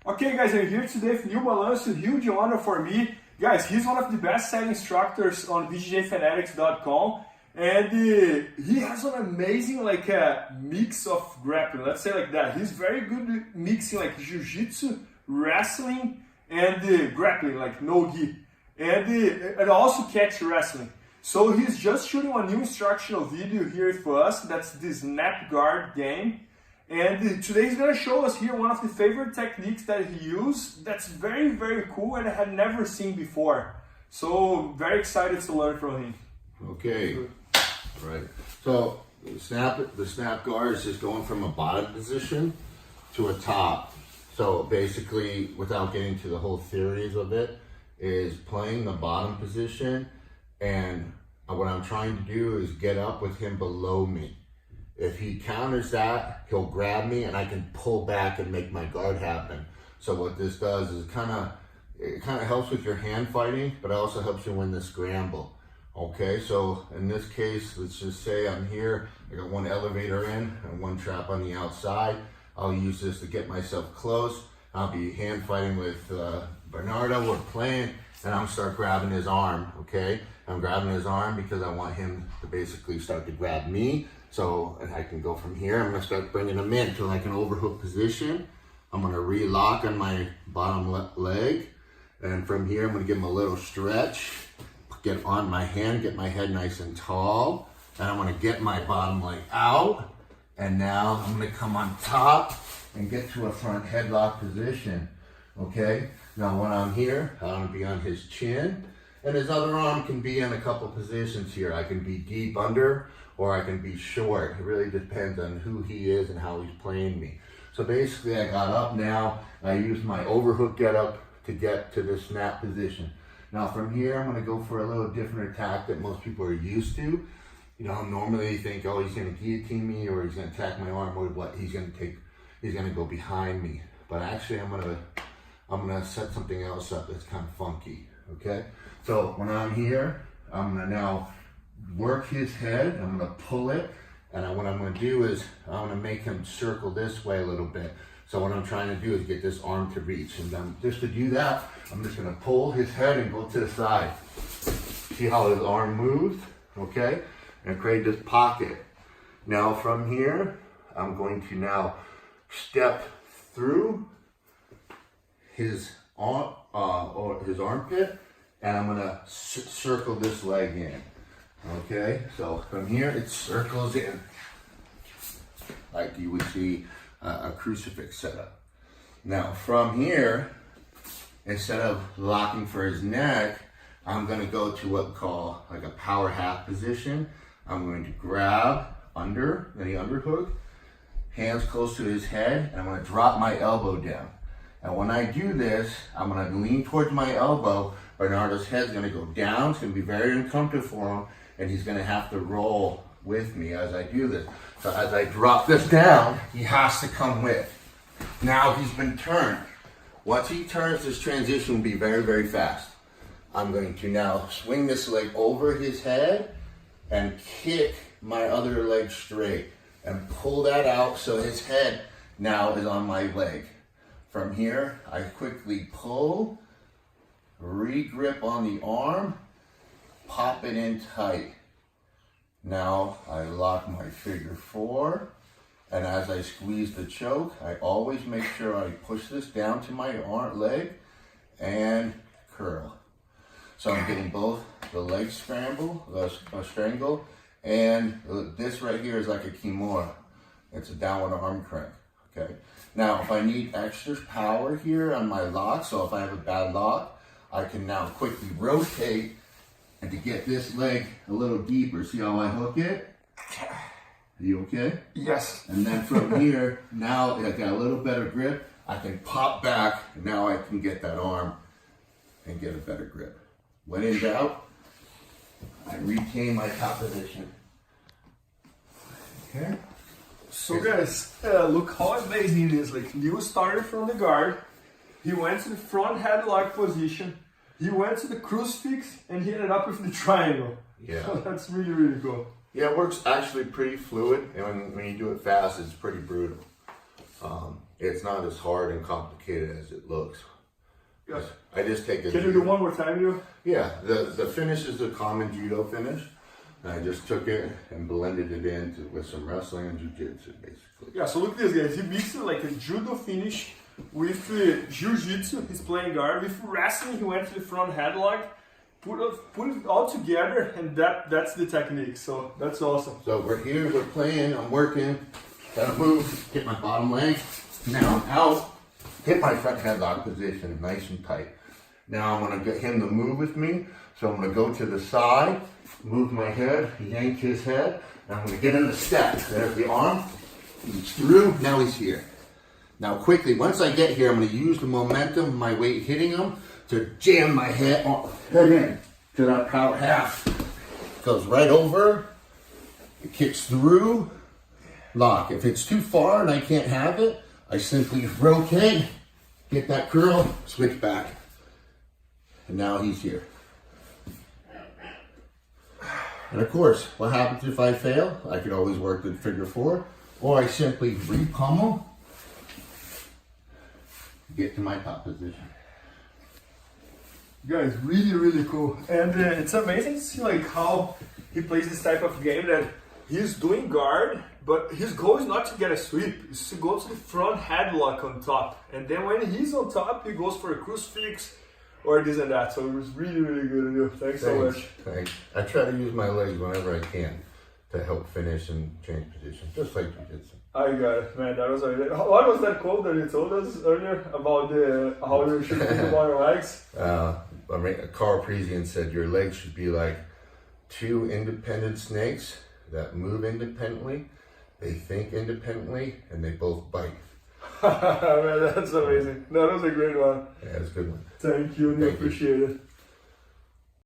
Okay guys, I'm here today with Neil Melanson, huge honor for me. Guys, he's one of the best-selling instructors on BJJfanatics.com, and he has an amazing mix of grappling, let's say like that. He's very good at mixing like jiu-jitsu, wrestling, and grappling, like no-gi, and also catch wrestling. So he's just shooting a new instructional video here with us, that's the snap guard game. And today he's going to show us here one of the favorite techniques that he used that's very, very cool and I had never seen before. So very excited to learn from him. Okay, right. So the snap guard is just going from a bottom position to a top. So basically, without getting to the whole theories of it, is playing the bottom position, and what I'm trying to do is get up with him below me. If he counters that, he'll grab me and I can pull back and make my guard happen. So what this does is it kind of helps with your hand fighting, but it also helps you win the scramble. Okay, so in this case, let's just say I'm here, I got one elevator in and one trap on the outside. I'll use this to get myself close. I'll be hand fighting with Bernardo, we're playing, and I'm start grabbing his arm, okay? I'm grabbing his arm because I want him to basically start to grab me. So I can go from here. I'm gonna start bringing him into like an overhook position. I'm gonna relock on my bottom leg. And from here, I'm gonna give him a little stretch, get on my hand, get my head nice and tall. And I'm gonna get my bottom leg out. And now I'm gonna come on top and get to a front headlock position, okay? Now when I'm here, I'm gonna be on his chin. And his other arm can be in a couple positions here. I can be deep under, or I can be short. It really depends on who he is and how he's playing me. So basically I got up now, I used my overhook get up to get to the snap position. Now from here, I'm gonna go for a little different attack that most people are used to. You know, normally you think, oh, he's gonna guillotine me or he's gonna attack my arm, or what he's gonna go behind me. But actually I'm gonna set something else up that's kind of funky, okay? So when I'm here, I'm gonna now work his head, I'm gonna pull it, and what I'm gonna do is I'm gonna make him circle this way a little bit. So what I'm trying to do is get this arm to reach, and then just to do that, I'm just gonna pull his head and go to the side. See how his arm moves, okay? And create this pocket. Now from here, I'm going to now step through his armpit, and I'm gonna circle this leg in. Okay, so from here it circles in like you would see a crucifix setup. Now from here, instead of locking for his neck, I'm gonna go to what we call like a power half position. I'm going to grab under the underhook, hands close to his head, and I'm gonna drop my elbow down. And when I do this, I'm gonna lean towards my elbow. Bernardo's head's gonna go down. It's gonna be very uncomfortable for him, and he's gonna have to roll with me as I do this. So as I drop this down, he has to come with. Now he's been turned. Once he turns, this transition will be very, very fast. I'm going to now swing this leg over his head and kick my other leg straight and pull that out so his head now is on my leg. From here, I quickly pull, re-grip on the arm, pop it in tight. Now I lock my figure four, and as I squeeze the choke, I always make sure I push this down to my leg and curl. So I'm getting both the leg strangle, and this right here is like a kimura. It's a downward arm crank, okay? Now, if I need extra power here on my lock, so if I have a bad lock, I can now quickly rotate and to get this leg a little deeper. See how I hook it? Are you okay? Yes. And then from here, now I got a little better grip, I can pop back, and now I can get that arm and get a better grip. When in doubt, I retain my top position. Okay? So guys, look how amazing it is. Like Neil started from the guard, he went to the front headlock position, he went to the crucifix, and he ended up with the triangle. Yeah. So that's really, really cool. Yeah, it works actually pretty fluid, and when you do it fast, it's pretty brutal. it's not as hard and complicated as it looks. Yes. I just take it. Can you do one more time, you? Yeah, the finish is a common judo finish. I just took it and blended it with some wrestling and jiu-jitsu, basically. Yeah, so look at this, guys. He mixed like a judo finish with jiu-jitsu. He's playing guard. With wrestling, he went to the front headlock, put it all together, and that's the technique. So that's awesome. So we're here, we're playing, I'm working, gotta move, get my bottom leg. Now I'm out, hit my front headlock position, nice and tight. Now I'm gonna get him to move with me. So I'm gonna go to the side, move my head, yank his head, and I'm gonna get in the step. There's the arm, he's through, now he's here. Now quickly, once I get here, I'm gonna use the momentum of my weight hitting him to jam my head in to that power half. Goes right over, it kicks through, lock. If it's too far and I can't have it, I simply rotate, get that curl, switch back. And now he's here. And of course, what happens if I fail? I could always work with figure four, or I simply re-pummel, get to my top position. Guys, really, really cool. And it's amazing to see like how he plays this type of game that he's doing guard, but his goal is not to get a sweep, it's to go to the front headlock on top. And then when he's on top, he goes for a crucifix or this and that. So it was really, really good of you. Thanks so much. Thanks. I try to use my legs whenever I can to help finish and change position, just like jiu-jitsu. I got it, man. That was amazing. What was that quote that you told us earlier about how you should think about your legs? Karo Parisyan said your legs should be like two independent snakes that move independently, they think independently, and they both bite. Man, that's amazing. That was a great one. Yeah, it's a good one. Thank you, I appreciate it.